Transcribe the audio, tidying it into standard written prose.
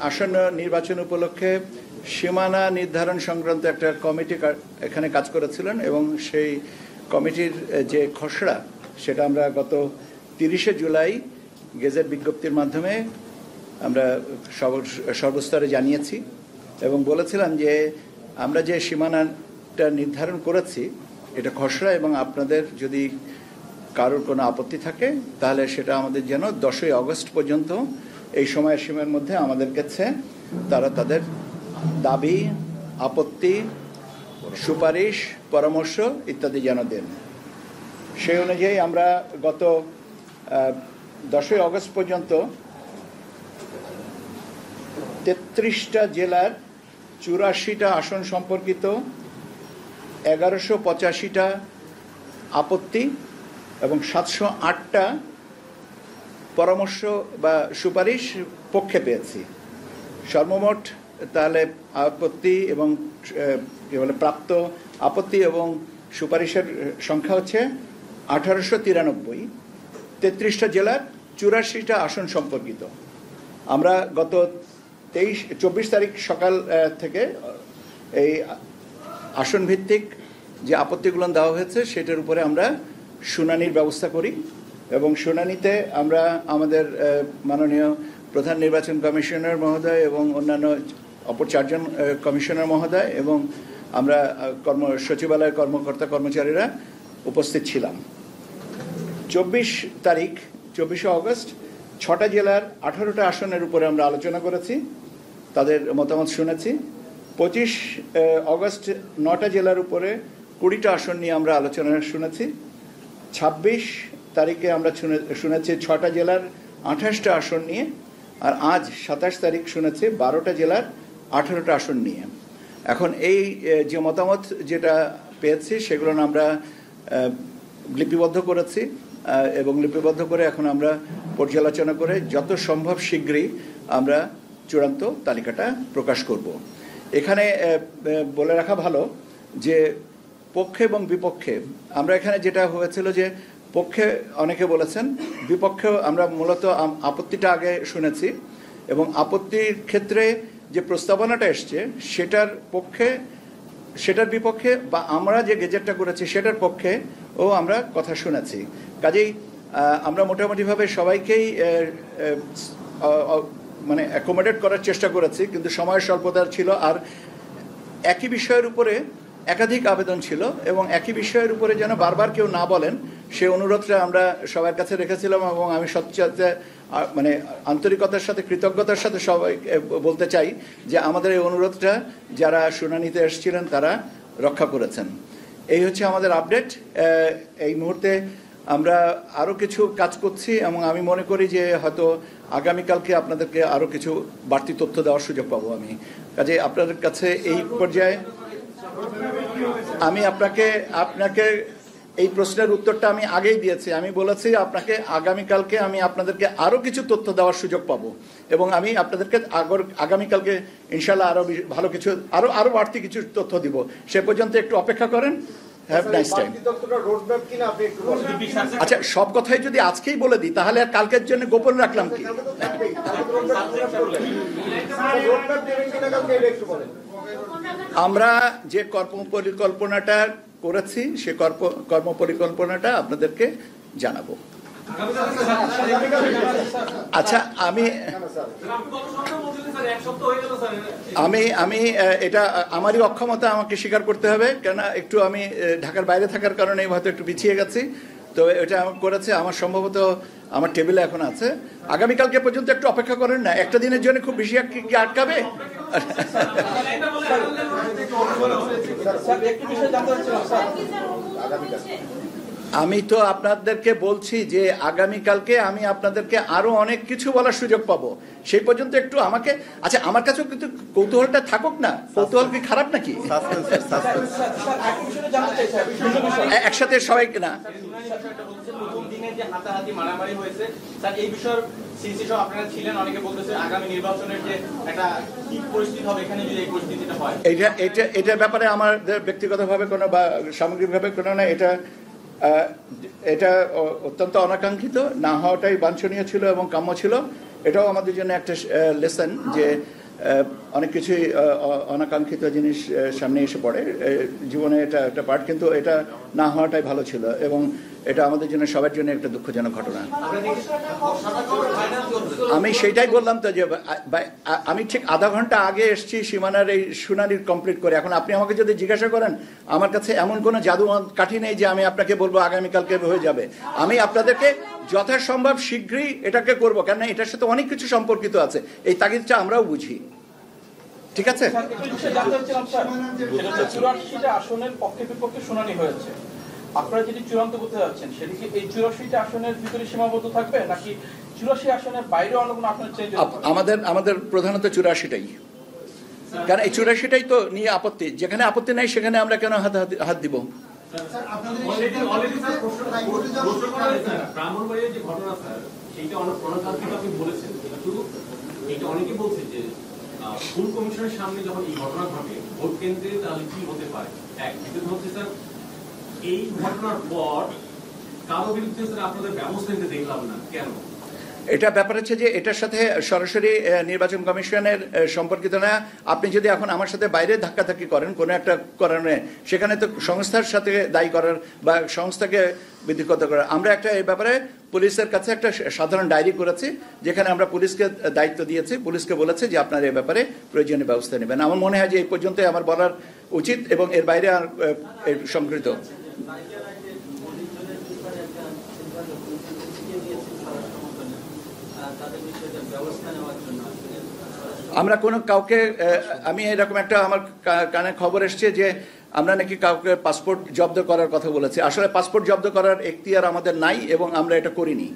আসন্ন নির্বাচন উপলক্ষে সীমানা নির্ধারণ সংক্রান্ত একটা কমিটি এখানে কাজ করেছিলেন এবং সেই কমিটির যে খসড়া সেটা আমরা গত 30শে জুলাই গেজেট বিজ্ঞপ্তির মাধ্যমে আমরা সর্বস্তরে জানিয়েছি এবং বলেছিলাম যে আমরা যে সীমানাটা নির্ধারণ করেছি এটা খসড়া এবং আপনাদের যদি কারোর কোনো আপত্তি থাকে তাহলে সেটা আমাদের যেন 10ই আগস্ট পর্যন্ত এই সময়সীমার মধ্যে আমাদের কাছে তারা তাদের দাবি, আপত্তি, সুপারিশ, পরামর্শ ইত্যাদি যেন দেন। সেই অনুযায়ী আমরা গত 10ই আগস্ট পর্যন্ত 33টা জেলার 84টা আসন সম্পর্কিত 1185টা আপত্তি এবং 708টা পরামর্শ বা সুপারিশ পক্ষে পেয়েছি। সর্বমোট তাহলে আপত্তি এবং প্রাপ্ত আপত্তি এবং সুপারিশের সংখ্যা হচ্ছে 1893। 33টা জেলার 84টা আসন সম্পর্কিত। আমরা গত 24 তারিখ সকাল থেকে এই আসন ভিত্তিক যে আপত্তিগুলো দেওয়া হয়েছে সেটার উপরে আমরা শুনানির ব্যবস্থা করি এবং শুনানিতে আমরা আমাদের মাননীয় প্রধান নির্বাচন কমিশনার মহোদয় এবং অন্যান্য অপর 4 জন কমিশনার মহোদয় এবং আমরা সচিবালয়ের কর্মকর্তা কর্মচারীরা উপস্থিত ছিলাম। 24 তারিখ 24শে আগস্ট 6টা জেলার 18টা আসনের উপরে আমরা আলোচনা করেছি, তাদের মতামত শুনেছি। 25 আগস্ট 9টা জেলার উপরে 20টা আসন নিয়ে আমরা আলোচনা শুনেছি। 26 তারিখে আমরা শুনেছি 6টা জেলার 28টা আসন নিয়ে, আর আজ 27 তারিখ শুনেছি 12টা জেলার 18টা আসন নিয়ে। এখন এই যে মতামত যেটা পেয়েছি সেগুলো আমরা লিপিবদ্ধ করেছি এবং লিপিবদ্ধ করে এখন আমরা পর্যালোচনা করে যত সম্ভব শীঘ্রই আমরা চূড়ান্ত তালিকাটা প্রকাশ করব। এখানে বলে রাখা ভালো যে পক্ষে এবং বিপক্ষে আমরা এখানে যেটা হয়েছিল যে পক্ষে অনেকে বলেছেন, বিপক্ষেও আমরা মূলত আপত্তিটা আগে শুনেছি এবং আপত্তির ক্ষেত্রে যে প্রস্তাবনাটা এসছে সেটার পক্ষে, সেটার বিপক্ষে বা আমরা যে গেজেটটা করেছি সেটার পক্ষে ও আমরা কথা শুনেছি। কাজেই আমরা মোটামুটিভাবে সবাইকেই মানে অ্যাকোমোডেট করার চেষ্টা করেছি, কিন্তু সময়ের স্বল্পতা ছিল আর একই বিষয়ের উপরে একাধিক আবেদন ছিল এবং একই বিষয়ের উপরে যেন বারবার কেউ না বলেন সে অনুরোধটা আমরা সবার কাছে রেখেছিলাম এবং আমি সবচেয়ে মানে আন্তরিকতার সাথে কৃতজ্ঞতার সাথে সবাই বলতে চাই যে আমাদের এই অনুরোধটা যারা শুনানিতে এসেছিলেন তারা রক্ষা করেছেন। এই হচ্ছে আমাদের আপডেট। এই মুহূর্তে আমরা আরও কিছু কাজ করছি এবং আমি মনে করি যে হয়তো আগামীকালকে আপনাদেরকে আরও কিছু বাড়তি তথ্য দেওয়ার সুযোগ পাবো আমি। কাজে আপনাদের কাছে এই পর্যায়ে আমি আপনাকে এই প্রশ্নের উত্তরটা আমি আগেই দিয়েছি। আমি বলেছি আপনাকে আগামীকালকে আমি আপনাদেরকে আরও কিছু তথ্য দেওয়ার সুযোগ পাবো এবং আমি আপনাদেরকে আগামীকালকে ইনশাল্লাহ আরও ভালো কিছু আরও বাড়তি কিছু তথ্য দিব। সে পর্যন্ত একটু অপেক্ষা করেন। Have nice time. আচ্ছা, সব কথাই যদি আজকেই বলে দিই তাহলে আর কালকের জন্য গোপন রাখলাম কি? আমরা যে কর্মপরিকল্পনাটা করেছি সে কর্মপরিকল্পনাটা আপনাদেরকে জানাবো। আচ্ছা, আমি এটা আমারই অক্ষমতা, আমাকে স্বীকার করতে হবে, কেন একটু আমি ঢাকার বাইরে থাকার কারণে হয়তো একটু পিছিয়ে গেছি। তো এটা আমার করেছে, আমার সম্ভবত আমার টেবিলে এখন আছে। আগামীকালকে পর্যন্ত একটু অপেক্ষা করেন না, একটা দিনের জন্য খুব বেশি কি আটকাবে? আমি তো আপনাদেরকে বলছি যে আগামীকালকে আমি আপনাদেরকে আরো অনেক কিছু বলার সুযোগ পাবো, সেই পর্যন্ত একটু আমাকে, আচ্ছা আমার কাছেও কিন্তু কৌতূহলটা থাকুক না। কৌতূহল কি খারাপ নাকি? একসাথে সবাই না এটার ব্যাপারে আমার ব্যক্তিগতভাবে কোনো বা সামগ্রিকভাবে কোনো না, এটা অত্যন্ত অনাকাঙ্ক্ষিত, না হওয়াটাই বাঞ্ছনীয় ছিল এবং কাম্য ছিল। এটাও আমাদের জন্য একটা লেসন যে অনেক কিছুই অনাকাঙ্ক্ষিত জিনিস সামনে এসে পড়ে জীবনে, এটা একটা পার্ট, কিন্তু এটা না হওয়াটাই ভালো ছিল এবং এটা আমাদের জন্য সবার জন্য একটা দুঃখজনক ঘটনা। আমি সেইটাই বললাম তো যে আমি ঠিক আধা ঘন্টা আগে এসেছি সীমানার এই শুনানি কমপ্লিট করে। এখন আপনি আমাকে যদি জিজ্ঞাসা করেন, আমার কাছে এমন কোনো জাদু কাঠি নেই যে আমি আপনাকে বলবো আগামীকালকে হয়ে যাবে। আমি আপনাদেরকে যথাসম্ভব শীঘ্রই এটাকে করবো, কেননা এটার সাথে অনেক কিছু সম্পর্কিত আছে, এই তাগিদটা আমরাও বুঝি। ঠিক আছে, আসনের পক্ষে বিপক্ষে শুনানি হয়েছে, আপনারা যেটি চূড়ান্ত করতে যাচ্ছেন সেটি কি এই 84টা আসনের ভিতরে সীমাবদ্ধ থাকবে নাকি 84 আসনের বাইরে অন্য কোনো আসনের চেঞ্জ হবে? আমাদের প্রধানত 84টাই, কারণ এই 84টাই তো নিয়ে আপত্তি, যেখানে আপত্তি নাই সেখানে আমরা কেন হাত দিব? ফুল কমিশনের সামনে যখন এই ঘটনা ঘটে ভোট কেন্দ্রে, তাহলে কি হতে পারে? এক, দ্বিতীয়ত হচ্ছে স্যার, এই ঘটনার পর কারো বিরুদ্ধে স্যার আপনাদের ব্যবস্থা নিতে দেখলাম না, কেন? এটা ব্যাপার হচ্ছে যে এটার সাথে সরাসরি নির্বাচন কমিশনের সম্পর্কিত না। আপনি যদি এখন আমার সাথে বাইরে ধাক্কাধাক্কি করেন কোনো একটা কারণে, সেখানে তো সংস্থার সাথে দায়ী করার বা সংস্থাকে বিধিগত করার। আমরা একটা এই ব্যাপারে পুলিশের কাছে একটা সাধারণ ডায়েরি করেছি, যেখানে আমরা পুলিশকে দায়িত্ব দিয়েছি, পুলিশকে বলেছে যে আপনারা এই ব্যাপারে প্রয়োজনীয় ব্যবস্থা নেবেন। আমার মনে হয় যে এই পর্যন্তই আমার বলার উচিত এবং এর বাইরে আর সংকৃত। আমরা কোনো কাউকে, আমি এরকম একটা আমার কানে খবর এসছে যে আমরা নাকি কাউকে পাসপোর্ট জব্দ করার কথা বলেছি। আসলে পাসপোর্ট জব্দ করার এখতিয়ার আমাদের নাই এবং আমরা এটা করিনি।